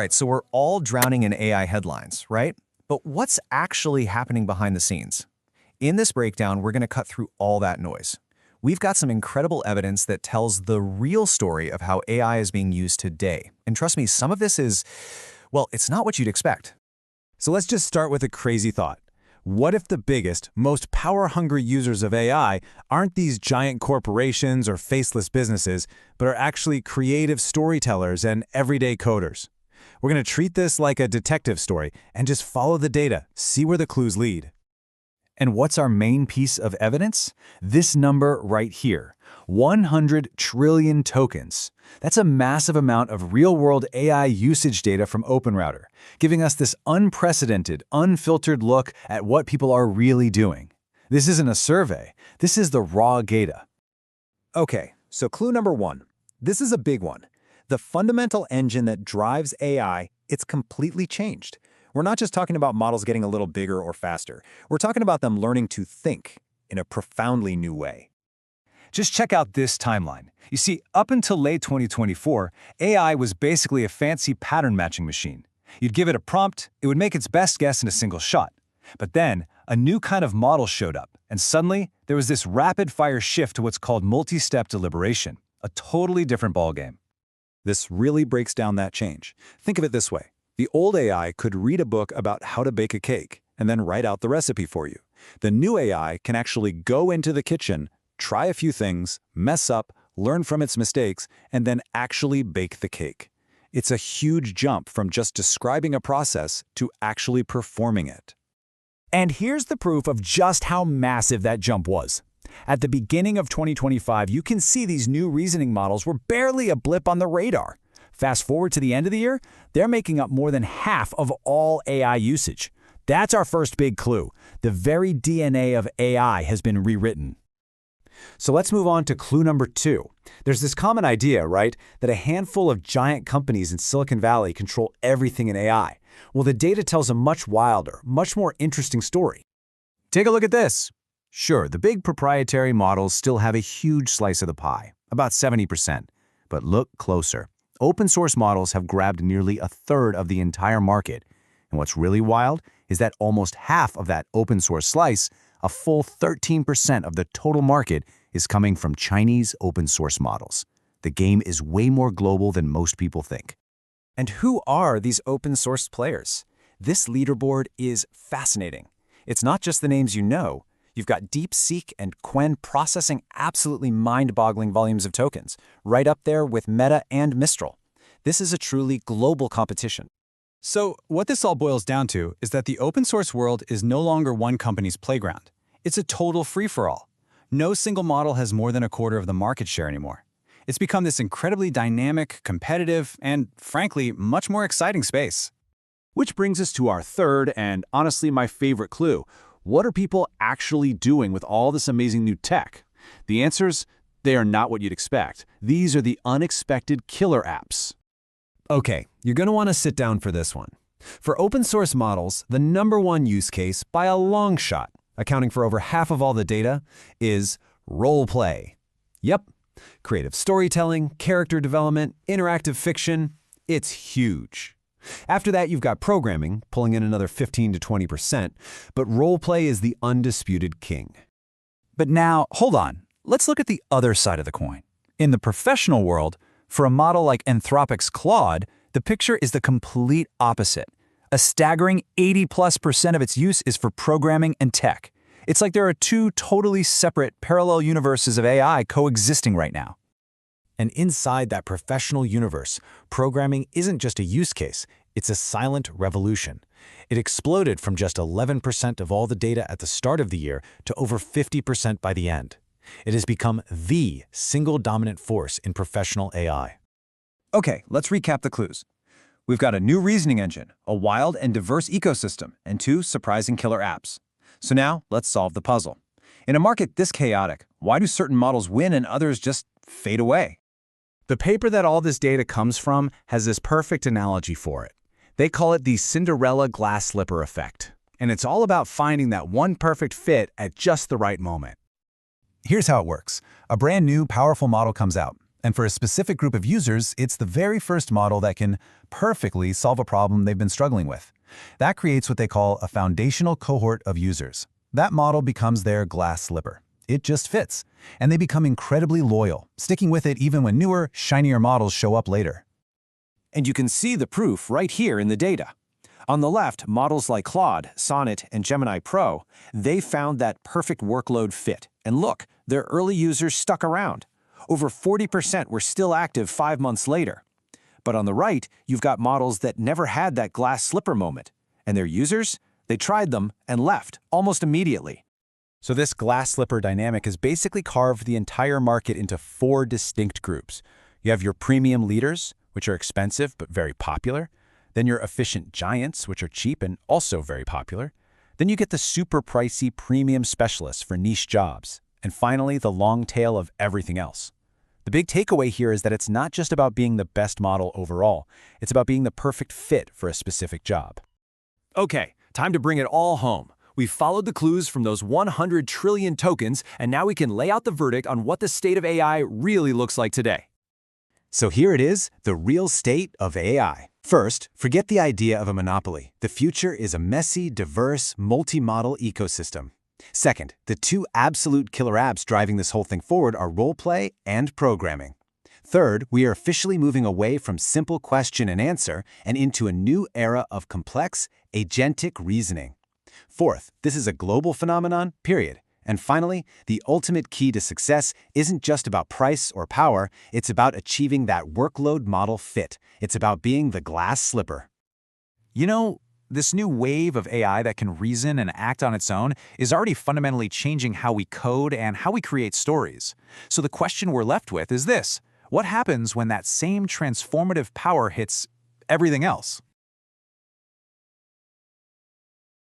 right, so we're all drowning in AI headlines, right? But what's actually happening behind the scenes? In this breakdown, we're going to cut through all that noise. We've got some incredible evidence that tells the real story of how AI is being used today. And trust me, some of this is, well, it's not what you'd expect. So let's just start with a crazy thought. What if the biggest, most power-hungry users of AI aren't these giant corporations or faceless businesses, but are actually creative storytellers and everyday coders? We're going to treat this like a detective story and just follow the data, see where the clues lead. And what's our main piece of evidence? This number right here, 100 trillion tokens. That's a massive amount of real-world AI usage data from OpenRouter, giving us this unprecedented, unfiltered look at what people are really doing. This isn't a survey. This is the raw data. Okay, so clue number one. This is a big one. The fundamental engine that drives AI, it's completely changed. We're not just talking about models getting a little bigger or faster. We're talking about them learning to think in a profoundly new way. Just check out this timeline. You see, up until late 2024, AI was basically a fancy pattern matching machine. You'd give it a prompt, it would make its best guess in a single shot. But then, a new kind of model showed up, and suddenly, there was this rapid-fire shift to what's called multi-step deliberation, a totally different ballgame. This really breaks down that change. Think of it this way. The old AI could read a book about how to bake a cake and then write out the recipe for you. The new AI can actually go into the kitchen, try a few things, mess up, learn from its mistakes, and then actually bake the cake. It's a huge jump from just describing a process to actually performing it. And here's the proof of just how massive that jump was. At the beginning of 2025, you can see these new reasoning models were barely a blip on the radar. Fast forward to the end of the year, they're making up more than half of all AI usage. That's our first big clue. The very DNA of AI has been rewritten. So let's move on to clue number 2. There's this common idea, right, that a handful of giant companies in Silicon Valley control everything in AI. Well, the data tells a much wilder, much more interesting story. Take a look at this. Sure, the big proprietary models still have a huge slice of the pie, about 70%. But look closer. Open source models have grabbed nearly a third of the entire market. And what's really wild is that almost half of that open source slice, a full 13% of the total market, is coming from Chinese open source models. The game is way more global than most people think. And who are these open source players? This leaderboard is fascinating. It's not just the names you know. You've got DeepSeek and Qwen processing absolutely mind-boggling volumes of tokens, right up there with Meta and Mistral. This is a truly global competition. So what this all boils down to is that the open source world is no longer one company's playground. It's a total free-for-all. No single model has more than a quarter of the market share anymore. It's become this incredibly dynamic, competitive, and frankly, much more exciting space. Which brings us to our third and honestly my favorite clue. What are people actually doing with all this amazing new tech? The answers, they are not what you'd expect. These are the unexpected killer apps. Okay, you're going to want to sit down for this one. For open source models, the #1 use case, by a long shot, accounting for over half of all the data, is role play. Yep, creative storytelling, character development, interactive fiction, it's huge. After that, you've got programming, pulling in another 15 to 20%, but role play is the undisputed king. But now, hold on. Let's look at the other side of the coin. In the professional world, for a model like Anthropic's Claude, the picture is the complete opposite. A staggering 80+% of its use is for programming and tech. It's like there are two totally separate parallel universes of AI coexisting right now. And inside that professional universe, programming isn't just a use case, it's a silent revolution. It exploded from just 11% of all the data at the start of the year to over 50% by the end. It has become the single dominant force in professional AI. Okay, let's recap the clues. We've got a new reasoning engine, a wild and diverse ecosystem, and 2 surprising killer apps. So now, let's solve the puzzle. In a market this chaotic, why do certain models win and others just fade away? The paper that all this data comes from has this perfect analogy for it. They call it the Cinderella glass slipper effect. And it's all about finding that one perfect fit at just the right moment. Here's how it works. A brand new, powerful model comes out. And for a specific group of users, it's the very first model that can perfectly solve a problem they've been struggling with. That creates what they call a foundational cohort of users. That model becomes their glass slipper. It just fits, and they become incredibly loyal, sticking with it even when newer, shinier models show up later. And you can see the proof right here in the data. On the left, models like Claude, Sonnet, and Gemini Pro, they found that perfect workload fit. And look, their early users stuck around. Over 40% were still active 5 months later. But on the right, you've got models that never had that glass slipper moment. And their users? They tried them and left almost immediately. So this glass slipper dynamic has basically carved the entire market into 4 distinct groups. You have your premium leaders, which are expensive but very popular. Then your efficient giants, which are cheap and also very popular. Then you get the super pricey premium specialists for niche jobs. And finally, the long tail of everything else. The big takeaway here is that it's not just about being the best model overall. It's about being the perfect fit for a specific job. Okay, time to bring it all home. We've followed the clues from those 100 trillion tokens, and now we can lay out the verdict on what the state of AI really looks like today. So here it is, the real state of AI. First, forget the idea of a monopoly. The future is a messy, diverse, multi-model ecosystem. Second, the 2 absolute killer apps driving this whole thing forward are roleplay and programming. Third, we are officially moving away from simple question and answer and into a new era of complex, agentic reasoning. Fourth, this is a global phenomenon, period. And finally, the ultimate key to success isn't just about price or power, it's about achieving that workload model fit. It's about being the glass slipper. You know, this new wave of AI that can reason and act on its own is already fundamentally changing how we code and how we create stories. So the question we're left with is this: what happens when that same transformative power hits everything else?